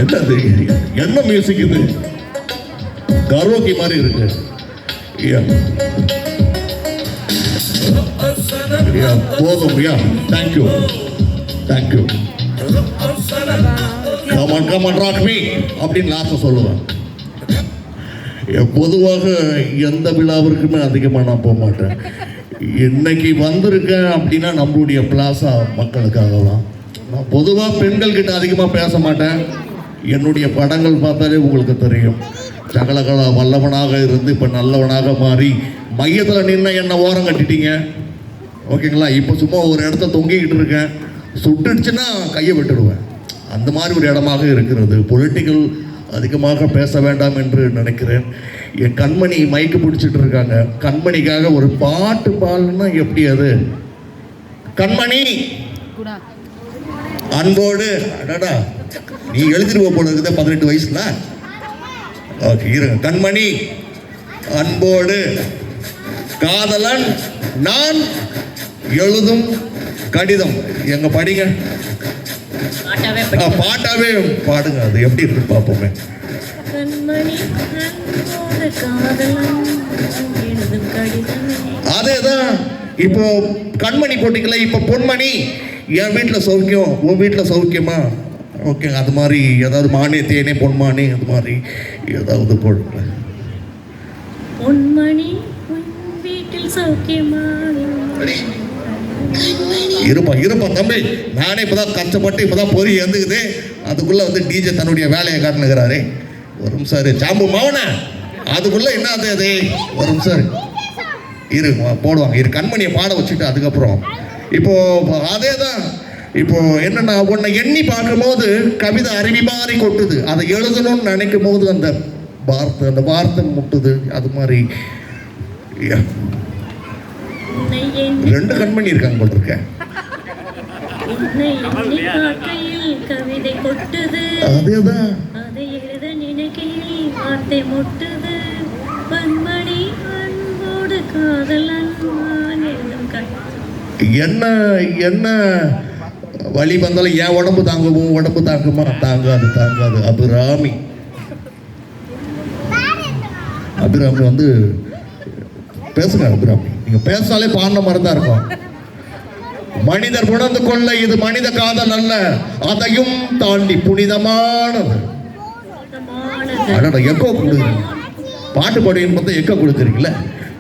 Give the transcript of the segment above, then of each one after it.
என்னது என்ன மியூசிக் இது? கரோக்கி மாதிரி இருக்கு. போதும். Thank you thank you. Come on come on rock me அப்படின்னு லாஸ்ட் சொல்லுவேன். பொதுவாக எந்த விழாவிற்குமே அதிகமாக நான் போக மாட்டேன். இன்னைக்கு வந்திருக்கேன் அப்படின்னா நம்மளுடைய பிளாசா மக்களுக்காக தான். நான் பொதுவாக பெண்கள்கிட்ட அதிகமாக பேச மாட்டேன். என்னுடைய படங்கள் பார்த்தாலே உங்களுக்கு தெரியும். சகலகலா வல்லவனாக இருந்து இப்போ நல்லவனாக மாறி மையத்தில் நின்று என்னை ஓரம் கட்டிட்டீங்க. ஓகேங்களா? இப்போ சும்மா ஒரு இடத்த தொங்கிக்கிட்டு இருக்கேன். சுட்டுடுச்சுன்னா கையை விட்டுடுவேன். அந்த மாதிரி ஒரு இடமாக இருக்கிறது. பொலிட்டிக்கல் அதிகமாக பேச வேண்டாம் என்று நினைக்கிறேன். என் கண்மணி மைக்கு பிடிச்சிட்டு இருக்காங்க. கண்மணிக்காக ஒரு பாட்டு பாடணும்னா எப்படி அது? கண்மணி அன்போடு அடடா நீ எழுதிருவ போல இருக்குது 18 வயசுல. ஓகே இருங்க. கண்மணி அன்போடு காதலன் நான் எழுதும் கடிதம். எங்க படிங்க, பாட்டாவே பாடுங்க. அது எப்படி இருக்கு பார்ப்போமே. அதேதான். இப்போ கண்மணி போட்டிக்கல, இப்போ பொன்மணி. என் வீட்டில் சௌக்கியம், உன் வீட்டில் சௌக்கியமா? ஓகே, அது மாதிரி ஏதாவது மானே தேனே பொன்மானே அது மாதிரி ஏதாவது போடுங்க. பொன்மணி வீட்டில் சௌக்கியமா? இருப்பா தம்பி. நானே இப்பதான் கஷ்டப்பட்டு இப்பதான் பொறி எழுந்துக்குது. அதுக்குள்ள வந்து டிஜே தன்னுடைய வேலையை காட்டுனுங்கிறாரு. ஒரு நிமிஷம் சாம்பு மௌன. அதுக்குள்ள என்ன அது ஒரு நிமிஷம் இரு போடுவாங்க. இரு கண்மணியை பாட வச்சுட்டு அதுக்கப்புறம் இப்போ அதே தான். இப்போ என்னன்னா உன்னை எண்ணி பார்க்கும் போது கவிதை அருவி மாதிரி கொட்டுது. அதை எழுதணும்னு நினைக்கும் போது அந்த வார்த்தை முட்டுது. அது மாதிரி ரெண்டு கண்மணி இருக்காங்க போல இருக்க. அதேதான். என்ன என்ன வழி வந்தாலும் என் உடம்பு தாங்குவோம், உடம்பு தாங்குமா? தாங்காது. அபிராமி வந்து பேசுங்க. அபிராமி நீங்க பேசாலே பாடின மாதிரி தான் இருக்கும். மனிதர் உணர்ந்து கொள்ள இது மனித காதல் அல்ல, அதையும் தாண்டி புனிதமானது. எக்கோ கொடுக்குறீங்க, பாட்டு பாடுன்னு பார்த்தா எக்கோ கொடுக்குறீங்களே.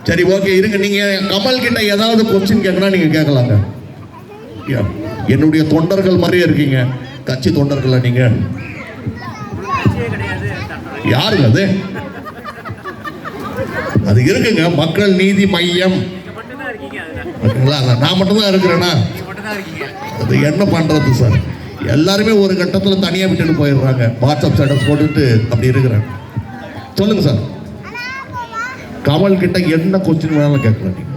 சரி ஓகே இருங்க. நீங்க கமல் கிட்ட ஏதாவது கொஸ்டின் கேட்கணும் நீங்க கேட்கலாங்க. என்னுடைய தொண்டர்கள் மாதிரியே இருக்கீங்க. கட்சி தொண்டர்களா நீங்க? யாருங்க அது? அது இருக்குங்க, மக்கள் நீதி மையம். நான் மட்டும்தான் இருக்கிறேன்னா அது என்ன பண்றது சார்? எல்லாருமே ஒரு கட்டத்தில் தனியாக விட்டுட்டு போயிடுறாங்க. வாட்ஸ்அப் ஸ்டேட்டஸ் போட்டுட்டு அப்படி இருக்கிறேன். சொல்லுங்க சார், கமல் கிட்ட என்ன கொஸ்டின் வேணாலும் கேட்கலாம். நீங்க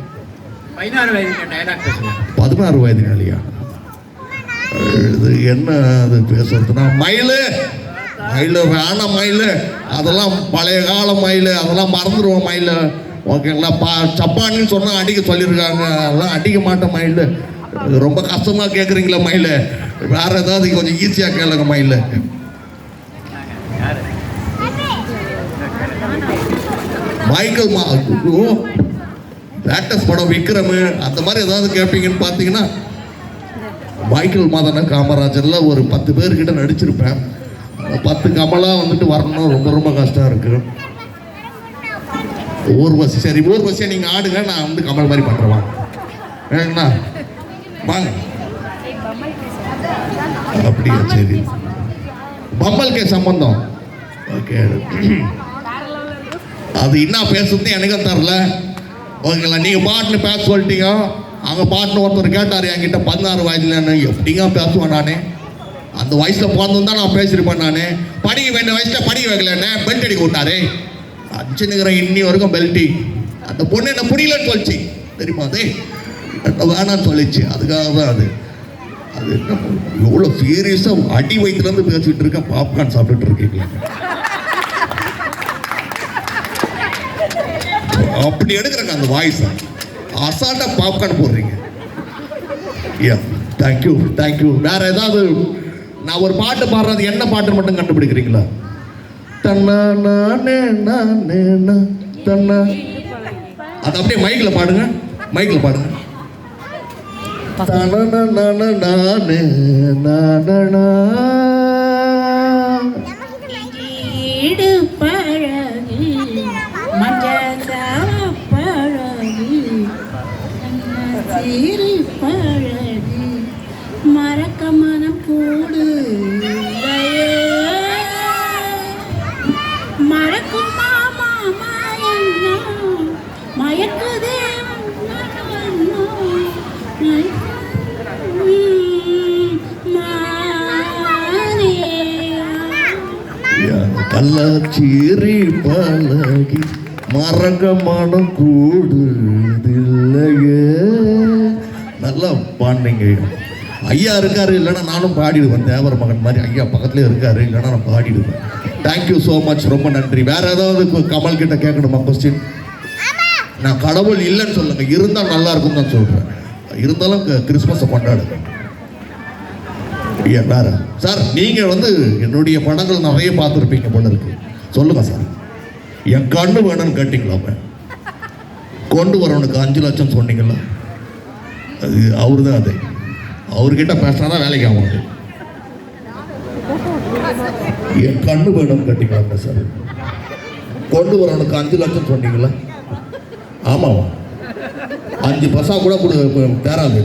16 வயதுனாலியா? இது என்ன அது பேசுறதுன்னா மயிலு வேணாம். மயிலு அதெல்லாம் பழைய கால மயிலு, அதெல்லாம் மறந்துடுவோம் மயிலு. ஓகேங்களா? சப்பானின்னு சொன்னால் அடிக்க சொல்லியிருக்காங்க. அதெல்லாம் அடிக்க மாட்டேன் மயிலு. ரொம்ப கஷ்டமாக கேட்குறீங்களா மயிலு? வேற ஏதாவது கொஞ்சம் ஈஸியாக கேளுங்க மயிலு. மைக்கேல் லேட்டஸ்ட் படம் விக்ரம் அந்த மாதிரி ஏதாவது கேட்பீங்கன்னு பார்த்தீங்கன்னா மைக்கேல் மாதன காமராஜர்ல ஒரு 10 பேர்கிட்ட நடிச்சிருப்பேன். 10 கமலா வந்துட்டு வரணும், ரொம்ப ரொம்ப கஷ்டம் இருக்கு. ஊர்வசி, சரி ஊர்வசியை நீங்க ஆடுங்க, நான் வந்து கமல் மாதிரி பண்றேன். வேணா வாங்க. அப்படியா? சரி, பம்மலுக்கே சம்பந்தம். ஓகே, அது என்ன பேசுறது எனக்கும் தரல. ஓகேங்களா? நீங்க பாட்டுன்னு பேச சொல்லிட்டீங்க. அங்கே பாட்டுன்னு ஒருத்தர் கேட்டார் என்கிட்ட 16 வயதுல எப்படிங்க பேசுவேன்? நானே அந்த வயசில் பிறந்திருந்தா நான் பேசியிருப்பேன். நான் படிக்க வேண்டிய வயசில் படிக்க வைக்கலன்னு பெல்ட் அடிக்க விட்டாரு. அடிச்சுன்னுக்கிறேன் இன்னி வரைக்கும் பெல்ட்டி. அந்த பொண்ணு என்ன புரியலன்னு சொல்லிச்சு தெரியுமா? அது வேணான்னு சொல்லிச்சு. அதுக்காக தான் அது என்ன எவ்வளோ சீரியஸாக அடி வயிற்றுலேருந்து பேசிகிட்டு இருக்கேன். பாப்கார்ன் சாப்பிட்டுட்டு இருக்கீங்களா? அப்படி எடுக்கிறேங்க அந்த வாய்ஸ். அசால்ட்டா பாப்கார்ன் போடுறீங்க. தேங்க்யூ. வேற ஏதாவது நான் ஒரு பாட்டு பாடுறது என்ன பாட்டு மட்டும் கண்டுபிடிக்கிறீங்களா? தன்னா நானே நானே தன்னா. அது அப்படியே மைக்கில் பாடுங்க, மைக்கில் பாடுங்க. தன நானே நானே ஈடு பழகி மஞ்சள் பழகி சீரி பழகி மறக்க மனம் கூடு மறக்கும் மாமா மாயண்ணா மயக்குதே கள்ளச்சீரி பழகி மறக்க மனம் கூடுதில்லையே. நல்லா பாடினீங்க. ஐயா இருக்காரு, இல்லைன்னா நானும் பாடிடுவேன். தேவர மகன் மாதிரி ஐயா பக்கத்துலேயே இருக்காரு, இல்லைன்னா நான் பாடிடுவேன். தேங்க்யூ ஸோ மச், ரொம்ப நன்றி. வேற ஏதாவது கமல் கிட்ட கேட்கணுமா கொஸ்டின்? நான் கடவுள் இல்லைன்னு சொல்லுங்க, இருந்தால் நல்லா இருக்கும் தான் சொல்கிறேன். இருந்தாலும் கிறிஸ்மஸை கொண்டாடுங்க. வேற சார், நீங்கள் வந்து என்னுடைய படங்கள் நிறைய பார்த்துருப்பீங்க போல இருக்கு. சொல்லுங்க சார், என் கண்ணு வேணும்னு கேட்டீங்களாம, கொண்டு வரவனுக்கு 5 லட்சம் சொன்னீங்களா? அது அவரு தான். அது அவர்கிட்ட பேசினா தான் வேலைக்கு ஆகும். என் கண்ணு வேணும்னு கேட்டீங்களா சார்? கொண்டு வரவனுக்கு 5 லட்சம் சொன்னீங்களா? ஆமாவா? 5 பசா கூட தேராது.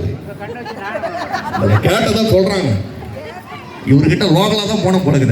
கேட்டதான் சொல்றாங்க. இவர்கிட்ட லோகலா தான் போன போடுங்க.